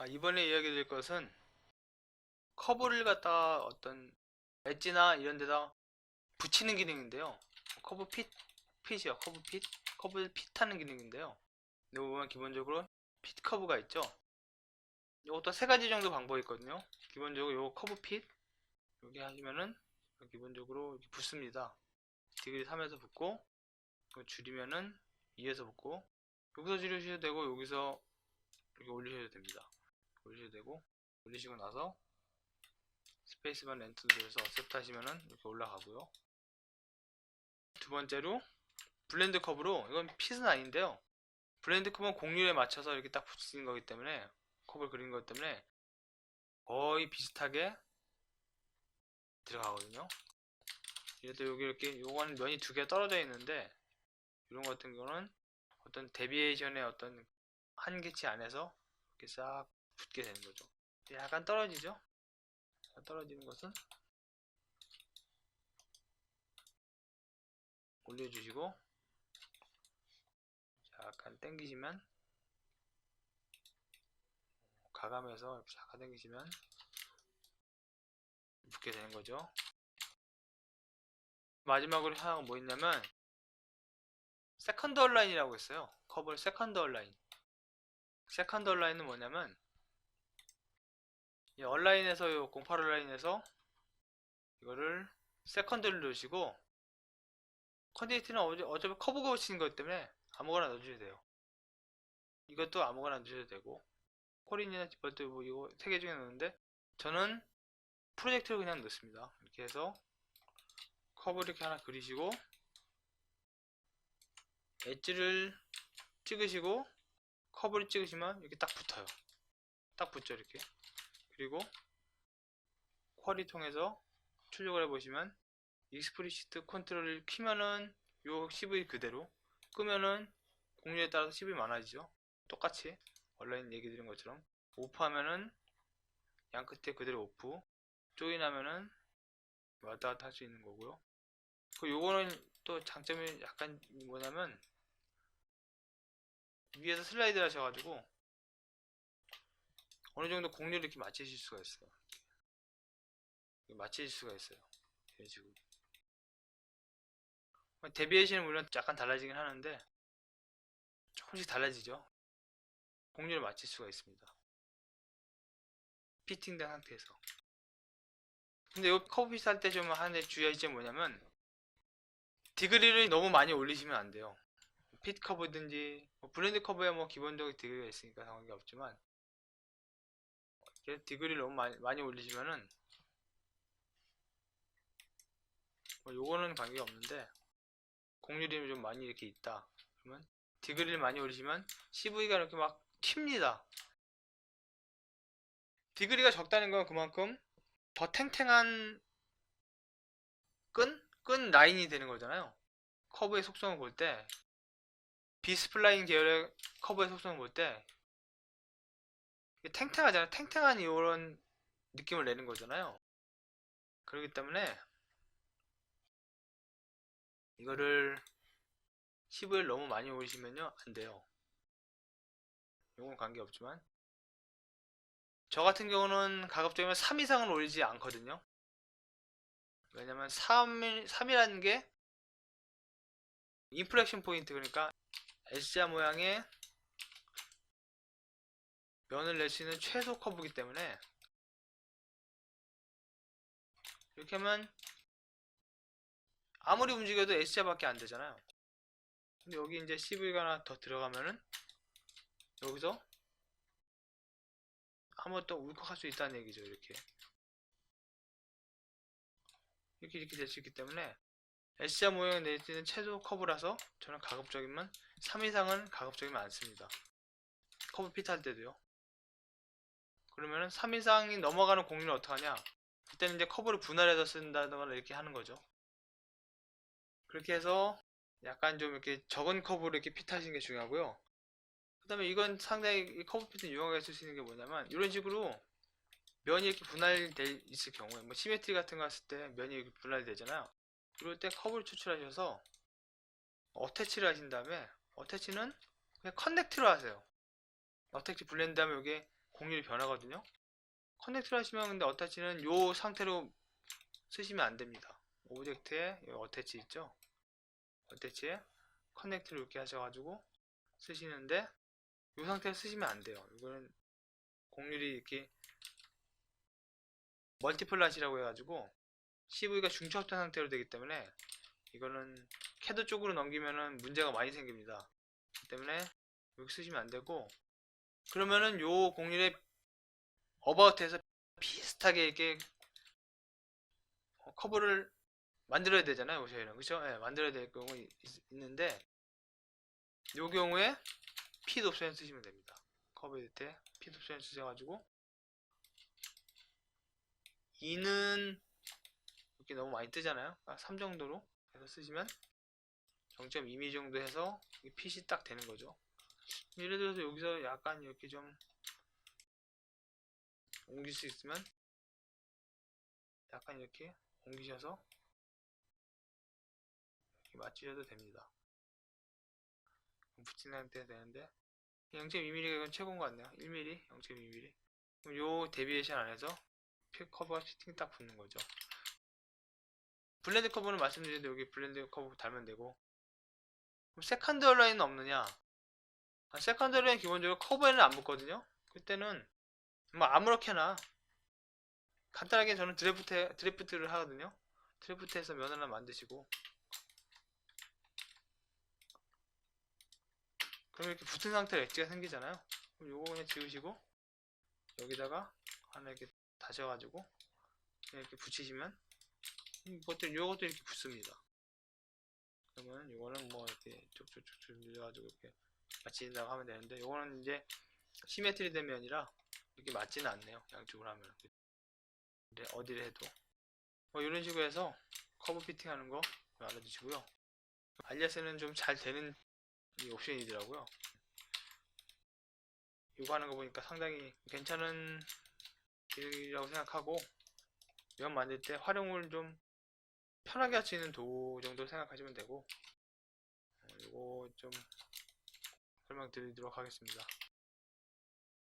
이번에 이야기 드릴 것은 커브를 갖다가 어떤 엣지나 이런 데다 붙이는 기능인데요. 커브 핏이요. 커브를 핏하는 기능인데요. 여기 보면 기본적으로 핏 커브가 있죠. 이것도 세 가지 정도 방법이 있거든요. 기본적으로 요 커브 핏 여기 하시면은 기본적으로 이렇게 붙습니다. 디그리 3에서 붙고 줄이면은 2에서 붙고 여기서 줄이셔도 되고 여기서 이렇게 올리셔도 됩니다. 올리셔도 되고 올리시고 나서 스페이스바 렌트 눌러서 어셉트 하시면은 이렇게 올라가고요. 두 번째로 블렌드 컵으로, 이건 핏은 아닌데요, 블렌드 컵은 곡률에 맞춰서 이렇게 딱 붙이는 거기 때문에, 컵을 그리는 거기 때문에 거의 비슷하게 들어가거든요. 얘도 여기 이렇게, 요거는 면이 두 개 떨어져 있는데 이런 것 같은 경우는 어떤 데비에이션의 어떤 한계치 안에서 이렇게 싹 붙게 되는 거죠. 약간 떨어지죠. 떨어지는 것은 올려주시고 약간 당기시면, 가감해서 잠깐 당기시면 붙게 되는 거죠. 마지막으로 하나 뭐 있냐면 세컨드 얼라인이라고 있어요. 커브를 세컨드 얼라인. 세컨드 얼라인은 뭐냐면 이 얼라인에서, 요 08 얼라인에서 이거를 세컨드를 넣으시고, 컨디티는 어차피 커브가 치는 거기 때문에 아무거나 넣어주셔도 돼요. 이것도 아무거나 넣으셔도 되고, 코린이나 디폴트 뭐 이거 세 개 중에 넣는데 저는 프로젝트를 그냥 넣습니다. 이렇게 해서 커브 이렇게 하나 그리시고 엣지를 찍으시고 커브를 찍으시면 이렇게 딱 붙어요. 딱 붙죠 이렇게. 그리고 쿼리 통해서 출력을 해보시면 익스프리시트 컨트롤을 키면은 요 CV 그대로, 끄면은 공유에 따라서 CV 많아지죠. 똑같이 온라인 얘기 드린 것처럼 오프 하면은 양 끝에 그대로 오프, 조인 하면은 왔다 갔다 할 수 있는 거고요. 요거는 또 장점이 약간 뭐냐면 위에서 슬라이드 하셔가지고 어느 정도 곡률을 이렇게 맞추실 수가 있어요. 맞추실 수가 있어요. 이런 식으로. 데비에이션은 물론 약간 달라지긴 하는데 조금씩 달라지죠. 곡률을 맞출 수가 있습니다. 피팅된 상태에서. 근데 이 커브 핏 할 때 좀 하는 주의할 점이 뭐냐면 디그리를 너무 많이 올리시면 안 돼요. 핏 커브든지 블렌드 커브에 뭐 기본적인 디그리가 있으니까 상관이 없지만 디그리를 너무 많이 올리시면은 요거는 관계가 없는데 곡률이 좀 많이 이렇게 있다 그러면 디그리를 많이 올리시면 CV가 이렇게 막 튑니다. 디그리가 적다는 건 그만큼 더 탱탱한 끈 라인이 되는 거잖아요. 커브의 속성을 볼 때, 비스플라인 계열의 커브의 속성을 볼 때 탱탱하잖아요. 탱탱한 이런 느낌을 내는 거잖아요. 그렇기 때문에 이거를 CV를 너무 많이 올리시면요 안 돼요. 이건 관계없지만 저 같은 경우는 가급적이면 3 이상은 올리지 않거든요. 왜냐면 3이라는 게 인플렉션 포인트, 그러니까 S자 모양의 면을 낼 수 있는 최소 커브이기 때문에 이렇게 하면 아무리 움직여도 S자밖에 안 되잖아요. 근데 여기 이제 CV가 하나 더 들어가면은 여기서 한번 더 울컥할 수 있다는 얘기죠. 이렇게 될 수 있기 때문에 S자 모양을 낼 수 있는 최소 커브라서 저는 가급적이면 3 이상은 가급적이면 안 씁니다. 커브 핏 할 때도요. 그러면은 3 이상이 넘어가는 공률은 어떡하냐? 그때는 이제 커브를 분할해서 쓴다거나 이렇게 하는 거죠. 그렇게 해서 약간 좀 이렇게 적은 커브를 이렇게 핏하시는 게 중요하고요. 그 다음에 이건 상당히 커브 핏은 유용하게 쓸 수 있는 게 뭐냐면 이런 식으로 면이 이렇게 분할돼 있을 경우에 뭐 시메트리 같은 거 했을 때 면이 이렇게 분할되잖아요. 이럴 때 커브를 추출하셔서 어태치를 하신 다음에, 어태치는 그냥 커넥트로 하세요. 어태치 블렌드 하면 여기 공률이 변하거든요. 커넥트를 하시면 근데 어타치는 요 상태로 쓰시면 안 됩니다. 오브젝트에 어태치 있죠? 어태치에 커넥트를 이렇게 하셔가지고 쓰시는데 이 상태로 쓰시면 안 돼요. 이거는 공률이 이렇게 멀티플랫이라고 해가지고 CV가 중첩된 상태로 되기 때문에 이거는 캐드 쪽으로 넘기면은 문제가 많이 생깁니다. 그렇기 때문에 여기 쓰시면 안 되고, 그러면은 요 공률의 어바웃에서 비슷하게 이렇게 커브를 만들어야 되잖아요. 저희는 그죠? 네, 만들어야 될 경우 있는데 요 경우에 핏 옵션 쓰시면 됩니다. 커브 밑에 핏 옵션 쓰셔가지고 2는 이렇게 너무 많이 뜨잖아요. 3 정도로 해서 쓰시면 0.2mm 정도 해서 핏이 딱 되는 거죠. 예를 들어서 여기서 약간 이렇게 좀 옮길 수 있으면 약간 이렇게 옮기셔서 이렇게 맞추셔도 됩니다. 붙이는 상태 되는데 0.2mm가 이건 최고인 것 같네요. 1mm, 0.2mm. 그럼 요 데비에이션 안에서 커브가 피팅 딱 붙는 거죠. 블렌드 커브는 말씀드렸는데 여기 블렌드 커브 달면 되고, 그럼 세컨드 얼라인은 없느냐? 세컨드 얼라인 기본적으로 커브에는 안 붙거든요. 그때는 뭐 아무렇게나 간단하게 저는 드래프트를 하거든요. 드래프트해서 면 하나 만드시고, 그럼 이렇게 붙은 상태로 엣지가 생기잖아요. 그럼 요거 그냥 지우시고 여기다가 하나 이렇게 다셔가지고 이렇게 붙이시면 요것도 이렇게 붙습니다. 그러면 요거는 뭐 이렇게 쭉쭉쭉쭉 밀려가지고 이렇게 맞춰진다고 하면 되는데, 요거는 이제 시메트리 된 면이라 이렇게 맞지는 않네요. 양쪽으로 하면. 근데 어디를 해도 뭐 이런 식으로 해서 커브 피팅 하는 거 알아두시고요. 알리아스는 좀 잘 되는 이 옵션이더라고요. 이거 하는 거 보니까 상당히 괜찮은 길이라고 생각하고, 면 만들 때 활용을 좀 편하게 할 수 있는 도구 정도 생각하시면 되고, 이거 좀 설명드리도록 하겠습니다.